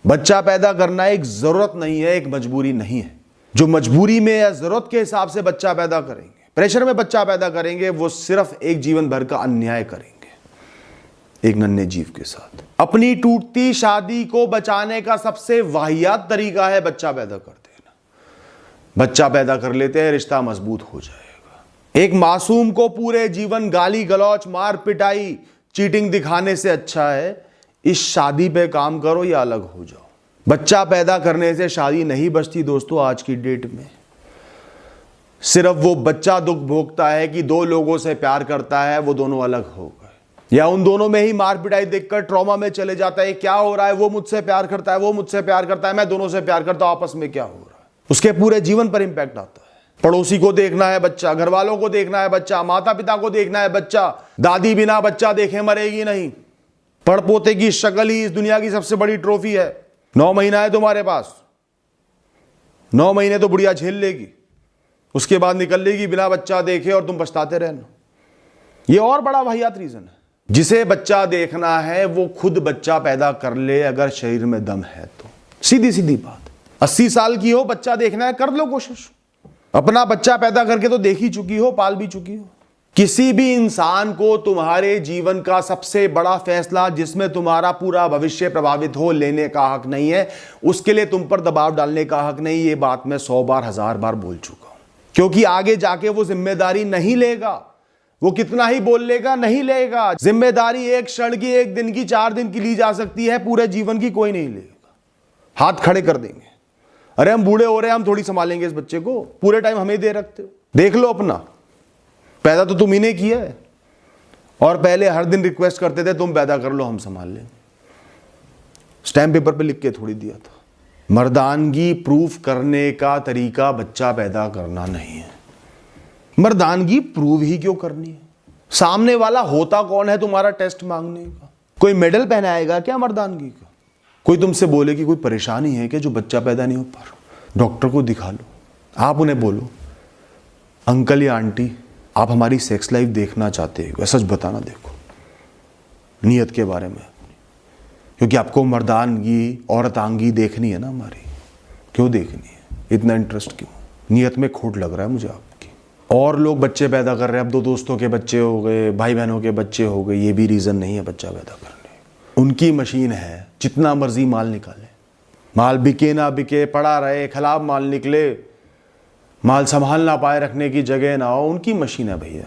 बच्चा पैदा करना एक जरूरत नहीं है, एक मजबूरी नहीं है। जो मजबूरी में या जरूरत के हिसाब से बच्चा पैदा करेंगे, प्रेशर में बच्चा पैदा करेंगे, वो सिर्फ एक जीवन भर का अन्याय करेंगे एक नन्हे जीव के साथ। अपनी टूटती शादी को बचाने का सबसे वाहियात तरीका है बच्चा पैदा कर देना। बच्चा पैदा कर लेते हैं, रिश्ता मजबूत हो जाएगा। एक मासूम को पूरे जीवन गाली गलौच, मार पिटाई, चीटिंग दिखाने से अच्छा है इस शादी पे काम करो या अलग हो जाओ। बच्चा पैदा करने से शादी नहीं बचती दोस्तों आज की डेट में। सिर्फ वो बच्चा दुख भोगता है कि दो लोगों से प्यार करता है, वो दोनों अलग हो गए, या उन दोनों में ही मार पिटाई देखकर ट्रॉमा में चले जाता है। क्या हो रहा है, वो मुझसे प्यार करता है, वो मुझसे प्यार करता है, मैं दोनों से प्यार करता हूं, आपस में क्या हो रहा है। उसके पूरे जीवन पर इंपैक्ट आता है। पड़ोसी को देखना है बच्चा, घर वालों को देखना है बच्चा, माता पिता को देखना है बच्चा। दादी बिना बच्चा देखे मरेगी नहीं। पड़पोते की शक्ल ही इस दुनिया की सबसे बड़ी ट्रॉफी है। 9 महीना है तुम्हारे पास, 9 महीने तो बुढ़िया झेल लेगी, उसके बाद निकल लेगी बिना बच्चा देखे और तुम पछताते रहना। यह और बड़ा वाहियात रीजन है। जिसे बच्चा देखना है वो खुद बच्चा पैदा कर ले अगर शरीर में दम है तो। सीधी सीधी बात। 80 साल की हो, बच्चा देखना है, कर लो कोशिश। अपना बच्चा पैदा करके तो देख ही चुकी हो, पाल भी चुकी हो। किसी भी इंसान को तुम्हारे जीवन का सबसे बड़ा फैसला जिसमें तुम्हारा पूरा भविष्य प्रभावित हो लेने का हक नहीं है। उसके लिए तुम पर दबाव डालने का हक नहीं। ये बात मैं 100 बार 1000 बार बोल चुका हूं, क्योंकि आगे जाके वो जिम्मेदारी नहीं लेगा। वो कितना ही बोल लेगा, नहीं लेगा। जिम्मेदारी एक क्षण की, एक दिन की, 4 दिन की ली जा सकती है, पूरे जीवन की कोई नहीं लेगा। हाथ खड़े कर देंगे, अरे हम बूढ़े हो रहे हैं, हम थोड़ी संभालेंगे इस बच्चे को, पूरे टाइम हमें दे रखते हो। देख लो अपना, पैदा तो तुम ही ने किया है, और पहले हर दिन रिक्वेस्ट करते थे तुम पैदा कर लो, हम संभाल लेंगे। स्टैम्प पेपर पे लिख के थोड़ी दिया था। मर्दानगी प्रूफ करने का तरीका बच्चा पैदा करना नहीं है। मर्दानगी प्रूव ही क्यों करनी है? सामने वाला होता कौन है तुम्हारा टेस्ट मांगने का? कोई मेडल पहनाएगा क्या मर्दानगी का? कोई तुमसे बोले कि कोई परेशानी है क्या जो बच्चा पैदा नहीं हो पा रहा, डॉक्टर को दिखा लो। आप उन्हें बोलो अंकल या आंटी आप हमारी सेक्स लाइफ देखना चाहते हो, सच बताना, देखो नियत के बारे में, क्योंकि आपको मर्दानगी औरतांगी देखनी है ना हमारी। क्यों देखनी है, इतना इंटरेस्ट क्यों? नियत में खोट लग रहा है मुझे आपकी। और लोग बच्चे पैदा कर रहे हैं, अब 2 दोस्तों के बच्चे हो गए, भाई बहनों के बच्चे हो गए, ये भी रीज़न नहीं है बच्चा पैदा करने। उनकी मशीन है, जितना मर्जी माल निकाले, माल बिके ना बिके, पड़ा रहे, खराब माल निकले, माल संभाल ना पाए, रखने की जगह ना हो, उनकी मशीन है भैया।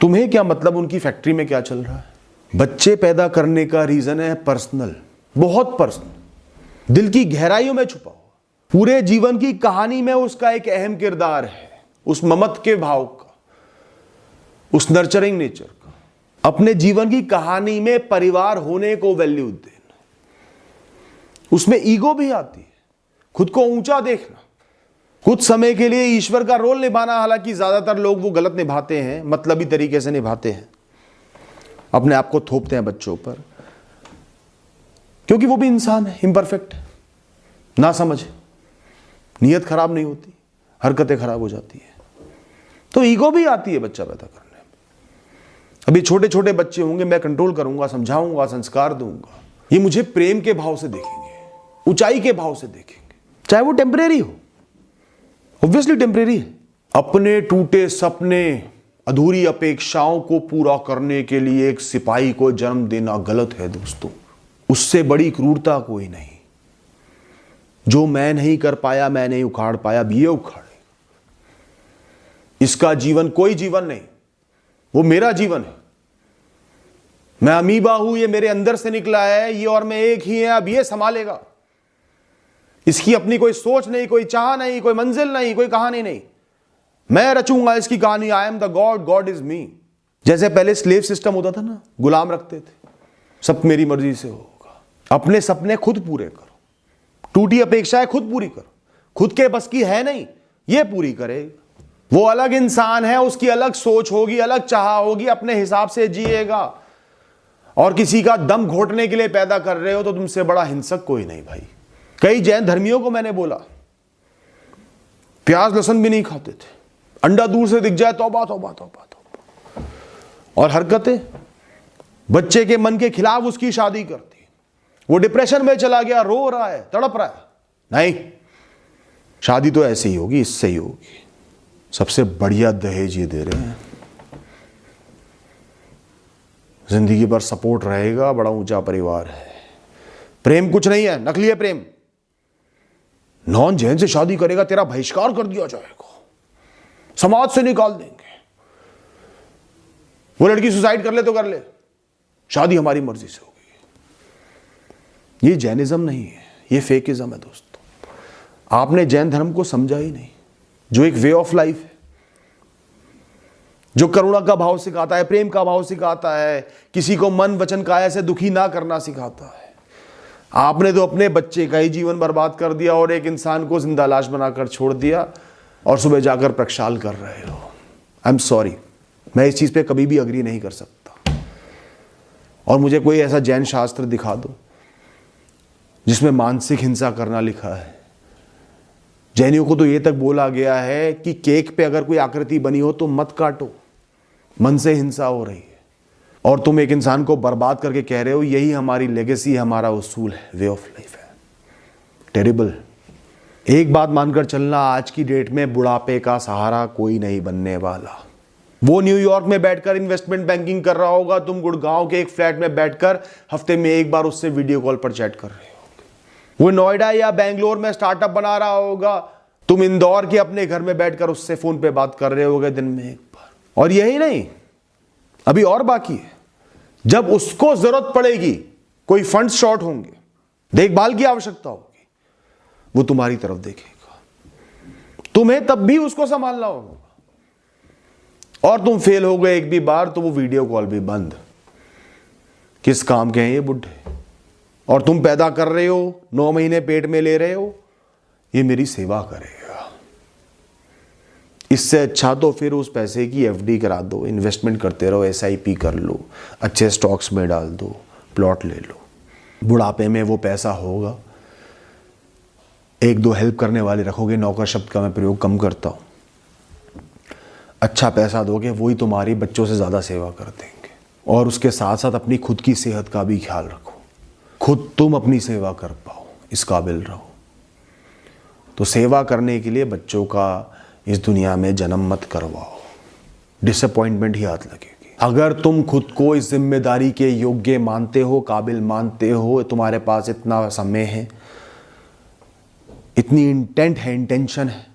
तुम्हें क्या मतलब उनकी फैक्ट्री में क्या चल रहा है? बच्चे पैदा करने का रीजन है पर्सनल, बहुत पर्सनल, दिल की गहराइयों में छुपा हुआ। पूरे जीवन की कहानी में उसका एक अहम किरदार है, उस ममत के भाव का, उस नर्चरिंग नेचर का। अपने जीवन की कहानी में परिवार होने को वैल्यू देना, उसमें ईगो भी आती है, खुद को ऊंचा देखना, कुछ समय के लिए ईश्वर का रोल निभाना। हालांकि ज्यादातर लोग वो गलत निभाते हैं, मतलबी तरीके से निभाते हैं, अपने आप को थोपते हैं बच्चों पर, क्योंकि वो भी इंसान है, इम्परफेक्ट है, ना समझ, नीयत खराब नहीं होती, हरकतें खराब हो जाती है, तो ईगो भी आती है बच्चा पैदा करने में। अभी छोटे छोटे बच्चे होंगे, मैं कंट्रोल करूंगा, समझाऊंगा, संस्कार दूंगा, ये मुझे प्रेम के भाव से देखेंगे, ऊंचाई के भाव से देखेंगे, चाहे वो टेम्परेरी हो, ऑब्वियसली टेम्परेरी है। अपने टूटे सपने, अधूरी अपेक्षाओं को पूरा करने के लिए एक सिपाही को जन्म देना गलत है दोस्तों। उससे बड़ी क्रूरता कोई नहीं। जो मैं नहीं कर पाया, मैं नहीं उखाड़ पाया, अब ये उखाड़ेगा। इसका जीवन कोई जीवन नहीं, वो मेरा जीवन है। मैं अमीबा हूं, ये मेरे अंदर से निकला है, ये और मैं एक ही है, अब ये संभालेगा। इसकी अपनी कोई सोच नहीं, कोई चाह नहीं, कोई मंजिल नहीं, कोई कहानी नहीं। मैं रचूंगा इसकी कहानी। I am the God, God is me. जैसे पहले स्लेव सिस्टम होता था ना, गुलाम रखते थे, सब मेरी मर्जी से होगा। अपने सपने खुद पूरे करो, टूटी अपेक्षाएं खुद पूरी करो। खुद के बस की है नहीं, ये पूरी करेगा। वो अलग इंसान है, उसकी अलग सोच होगी, अलग चाह होगी, अपने हिसाब से जिएगा। और किसी का दम घोटने के लिए पैदा कर रहे हो तो तुमसे बड़ा हिंसक कोई नहीं भाई। कई जैन धर्मियों को मैंने बोला, प्याज लहसुन भी नहीं खाते थे, अंडा दूर से दिख जाए तौबा तौबा तौबा तौबा। और हरकतें, बच्चे के मन के खिलाफ उसकी शादी करती, वो डिप्रेशन में चला गया, रो रहा है, तड़प रहा है। नहीं, शादी तो ऐसे ही होगी, इससे ही होगी। सबसे बढ़िया दहेज ये दे रहे हैं, जिंदगी भर सपोर्ट रहेगा, बड़ा ऊंचा परिवार है। प्रेम कुछ नहीं है, नकली है प्रेम। नॉन जैन से शादी करेगा, तेरा बहिष्कार कर दिया जाएगा, समाज से निकाल देंगे। वो लड़की सुसाइड कर ले तो कर ले, शादी हमारी मर्जी से होगी। ये जैनिज्म नहीं है, ये फेकिज्म है दोस्तों। आपने जैन धर्म को समझा ही नहीं, जो एक वे ऑफ लाइफ है, जो करुणा का भाव सिखाता है, प्रेम का भाव सिखाता है, किसी को मन वचन काया से दुखी ना करना सिखाता है। आपने तो अपने बच्चे का ही जीवन बर्बाद कर दिया और एक इंसान को जिंदा लाश बनाकर छोड़ दिया और सुबह जाकर प्रक्षाल कर रहे हो। आई एम सॉरी, मैं इस चीज पे कभी भी अग्री नहीं कर सकता। और मुझे कोई ऐसा जैन शास्त्र दिखा दो जिसमें मानसिक हिंसा करना लिखा है। जैनियों को तो ये तक बोला गया है कि केक पे अगर कोई आकृति बनी हो तो मत काटो, मन से हिंसा हो रही है। और तुम एक इंसान को बर्बाद करके कह रहे हो यही हमारी लेगेसी, हमारा उसूल है, वे ऑफ लाइफ है। टेरिबल। एक बात मानकर चलना, आज की डेट में बुढ़ापे का सहारा कोई नहीं बनने वाला। वो न्यूयॉर्क में बैठकर इन्वेस्टमेंट बैंकिंग कर रहा होगा, तुम गुड़गांव के एक फ्लैट में बैठकर हफ्ते में एक बार उससे वीडियो कॉल पर चैट कर रहे हो। वो नोएडा या बेंगलोर में स्टार्टअप बना रहा होगा, तुम इंदौर के अपने घर में बैठकर उससे फोन पे बात कर रहे होगे दिन में एक बार। और यही नहीं, अभी और बाकी है। जब उसको जरूरत पड़ेगी, कोई फंड शॉर्ट होंगे, देखभाल की आवश्यकता होगी, वो तुम्हारी तरफ देखेगा। तुम्हें तब भी उसको संभालना होगा। और तुम फेल हो गए एक भी बार तो वो वीडियो कॉल भी बंद। किस काम के हैं ये बुढ़े? और तुम पैदा कर रहे हो, 9 महीने पेट में ले रहे हो, ये मेरी सेवा करेगा। इससे अच्छा तो फिर उस पैसे की एफडी करा दो, इन्वेस्टमेंट करते रहो, एसआईपी कर लो, अच्छे स्टॉक्स में डाल दो, प्लॉट ले लो। बुढ़ापे में वो पैसा होगा, 1-2 हेल्प करने वाले रखोगे, नौकर शब्द का मैं प्रयोग कम करता हूं। अच्छा पैसा दोगे, वही तुम्हारी बच्चों से ज्यादा सेवा कर देंगे। और उसके साथ साथ अपनी खुद की सेहत का भी ख्याल रखो, खुद तुम अपनी सेवा कर पाओ, इस काबिल रहो। तो सेवा करने के लिए बच्चों का इस दुनिया में जन्म मत करवाओ, डिसअपॉइंटमेंट ही हाथ लगेगी। अगर तुम खुद को इस जिम्मेदारी के योग्य मानते हो, काबिल मानते हो, तुम्हारे पास इतना समय है, इतनी इंटेंट है, इंटेंशन है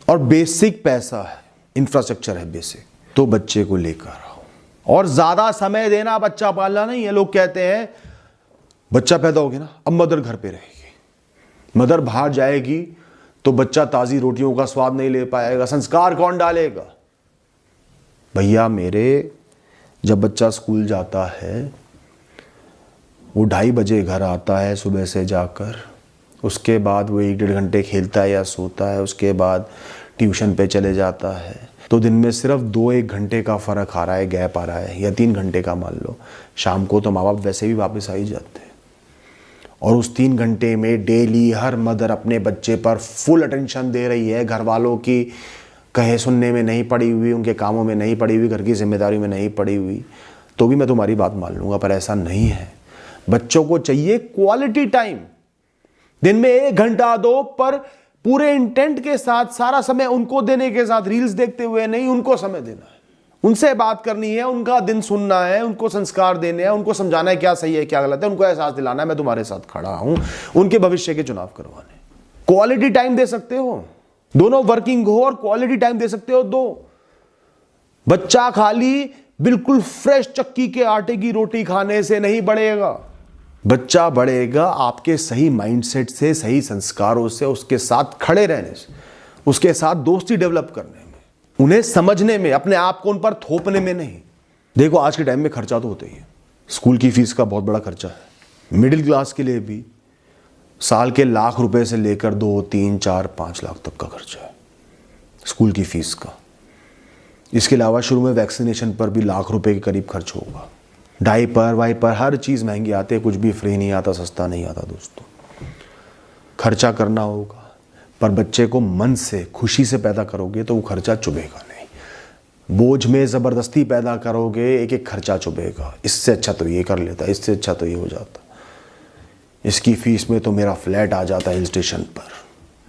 और बेसिक पैसा है, इंफ्रास्ट्रक्चर है बेसिक, तो बच्चे को लेकर आओ। और ज्यादा समय देना बच्चा पालना नहीं है। लोग कहते हैं बच्चा पैदा हो गया ना, अब मदर घर पे रहेगी, मदर बाहर जाएगी तो बच्चा ताजी रोटियों का स्वाद नहीं ले पाएगा, संस्कार कौन डालेगा? भैया मेरे, जब बच्चा स्कूल जाता है, वो 2:30 बजे घर आता है सुबह से जाकर, उसके बाद वो 1-1.5 घंटे खेलता है या सोता है, उसके बाद ट्यूशन पे चले जाता है। तो दिन में सिर्फ 2-1 घंटे का फर्क आ रहा है, गैप आ रहा है, या 3 घंटे का मान लो। शाम को तो माँ बाप वैसे भी वापस आ ही जाते हैं। और उस 3 घंटे में डेली हर मदर अपने बच्चे पर फुल अटेंशन दे रही है, घर वालों की कहे सुनने में नहीं पड़ी हुई, उनके कामों में नहीं पड़ी हुई, घर की जिम्मेदारी में नहीं पड़ी हुई, तो भी मैं तुम्हारी बात मान लूंगा। पर ऐसा नहीं है। बच्चों को चाहिए क्वालिटी टाइम। दिन में 1 घंटा दो, पर पूरे इंटेंट के साथ, सारा समय उनको देने के साथ, रील्स देखते हुए नहीं, उनको समय देना है, उनसे बात करनी है, उनका दिन सुनना है, उनको संस्कार देने हैं, उनको समझाना है क्या सही है क्या गलत है, उनको एहसास दिलाना है मैं तुम्हारे साथ खड़ा हूं, उनके भविष्य के चुनाव करवाने। क्वालिटी टाइम दे सकते हो, दोनों वर्किंग हो और क्वालिटी टाइम दे सकते हो, दो। बच्चा खाली बिल्कुल फ्रेश चक्की के आटे की रोटी खाने से नहीं बढ़ेगा। बच्चा बढ़ेगा आपके सही माइंडसेट से, सही संस्कारों से, उसके साथ खड़े रहने से, उसके साथ दोस्ती डेवलप करने में, उन्हें समझने में, अपने आप को उन पर थोपने में नहीं। देखो आज के टाइम में खर्चा तो होता ही है। स्कूल की फीस का बहुत बड़ा खर्चा है। मिडिल क्लास के लिए भी साल के लाख रुपए से लेकर 2, 3, 4, 5 लाख तक का खर्चा है स्कूल की फीस का। इसके अलावा शुरू में वैक्सीनेशन पर भी लाख रुपए के करीब खर्च होगा। डायपर वाइपर हर चीज़ महंगी आती है, कुछ भी फ्री नहीं आता, सस्ता नहीं आता दोस्तों। खर्चा करना होगा, पर बच्चे को मन से, खुशी से पैदा करोगे तो वो खर्चा चुभेगा नहीं। बोझ में ज़बरदस्ती पैदा करोगे, एक एक खर्चा चुभेगा। इससे अच्छा तो ये कर लेता, इससे अच्छा तो ये हो जाता, इसकी फ़ीस में तो मेरा फ्लैट आ जाता हिल स्टेशन पर।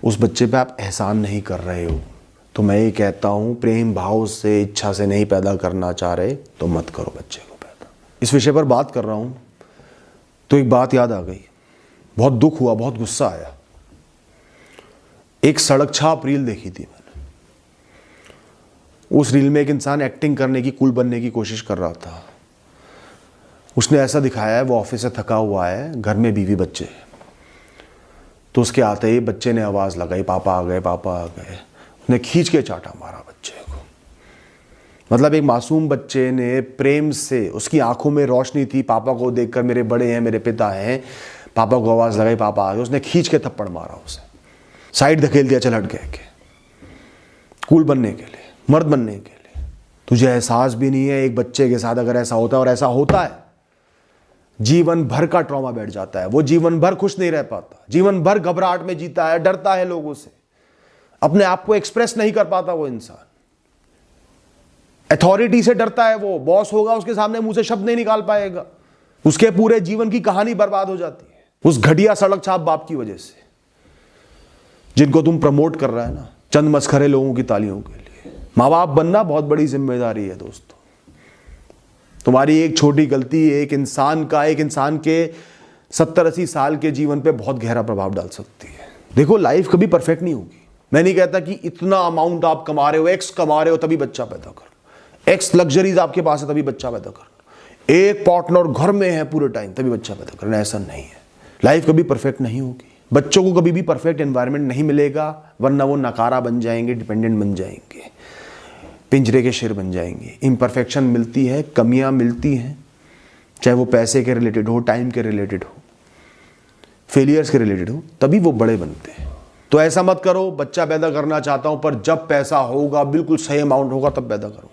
उस बच्चे पे आप एहसान नहीं कर रहे हो। तो मैं ये कहता हूँ, प्रेम भाव से, इच्छा से नहीं पैदा करना चाह रहे तो मत करो बच्चे को पैदा। इस विषय पर बात कर रहा हूँ तो एक बात याद आ गई, बहुत दुख हुआ, बहुत गुस्सा आया। एक सड़क छाप रील देखी थी मैंने। उस रील में एक इंसान एक्टिंग करने की, कूल बनने की कोशिश कर रहा था। उसने ऐसा दिखाया है वो ऑफिस से थका हुआ है, घर में बीवी बच्चे, तो उसके आते ही बच्चे ने आवाज़ लगाई, पापा आ गए, पापा आ गए। उसने खींच के चाटा मारा बच्चे को। मतलब एक मासूम बच्चे ने प्रेम से, उसकी आंखों में रोशनी थी, पापा को देखकर मेरे बड़े हैं, मेरे पिता हैं, पापा को आवाज़ लगाई, पापा आ गए। उसने खींच के थप्पड़ मारा, उसे साइड धकेल दिया, चल हट गए के, कूल बनने के लिए, मर्द बनने के लिए। तुझे एहसास भी नहीं है एक बच्चे के साथ अगर ऐसा होता है, और ऐसा होता है, जीवन भर का ट्रॉमा बैठ जाता है। वो जीवन भर खुश नहीं रह पाता, जीवन भर घबराहट में जीता है, डरता है लोगों से, अपने आप को एक्सप्रेस नहीं कर पाता। वो इंसान अथॉरिटी से डरता है, वो बॉस होगा उसके सामने मुंह से शब्द नहीं निकाल पाएगा। उसके पूरे जीवन की कहानी बर्बाद हो जाती है उस घटिया सड़क छाप बाप की वजह से, जिनको तुम प्रमोट कर रहा है ना, चंद मस्खरे लोगों की तालियों के लिए। माँ बाप बनना बहुत बड़ी जिम्मेदारी है दोस्तों। तुम्हारी एक छोटी गलती एक इंसान के 70-80 साल के जीवन पे बहुत गहरा प्रभाव डाल सकती है। देखो, लाइफ कभी परफेक्ट नहीं होगी। मैं नहीं कहता कि इतना अमाउंट आप कमा रहे हो, एक्स कमा रहे हो तभी बच्चा पैदा करो, एक्स लग्जरीज आपके पास है तभी बच्चा पैदा करो, एक पार्टनर घर में है पूरे टाइम तभी बच्चा पैदा करना, ऐसा नहीं है। लाइफ कभी परफेक्ट नहीं होगी। बच्चों को कभी भी परफेक्ट एनवायरनमेंट नहीं मिलेगा, वरना वो नकारा बन जाएंगे, डिपेंडेंट बन जाएंगे, पिंजरे के शेर बन जाएंगे। इम्परफेक्शन मिलती है, कमियां मिलती हैं, चाहे वो पैसे के रिलेटेड हो, टाइम के रिलेटेड हो, फेलियर्स के रिलेटेड हो, तभी वो बड़े बनते हैं। तो ऐसा मत करो, बच्चा पैदा करना चाहता हूं पर जब पैसा होगा, बिल्कुल सही अमाउंट होगा तब पैदा करो।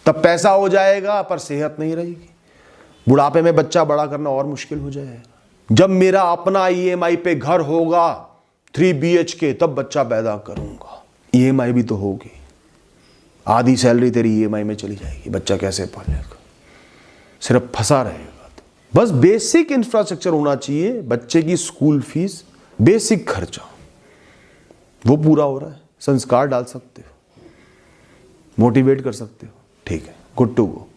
तब पैसा हो जाएगा पर सेहत नहीं रहेगी। बुढ़ापे में बच्चा बड़ा करना और मुश्किल हो जाएगा। जब मेरा अपना EMI पे घर होगा 3 BHK तब बच्चा पैदा करूंगा। EMI भी तो होगी, आधी सैलरी तेरी EMI में चली जाएगी, बच्चा कैसे पालेगा? सिर्फ फंसा रहेगा। तो बस बेसिक इंफ्रास्ट्रक्चर होना चाहिए, बच्चे की स्कूल फीस, बेसिक खर्चा वो पूरा हो रहा है, संस्कार डाल सकते हो, मोटिवेट कर सकते हो, ठीक है, गुड टू गो।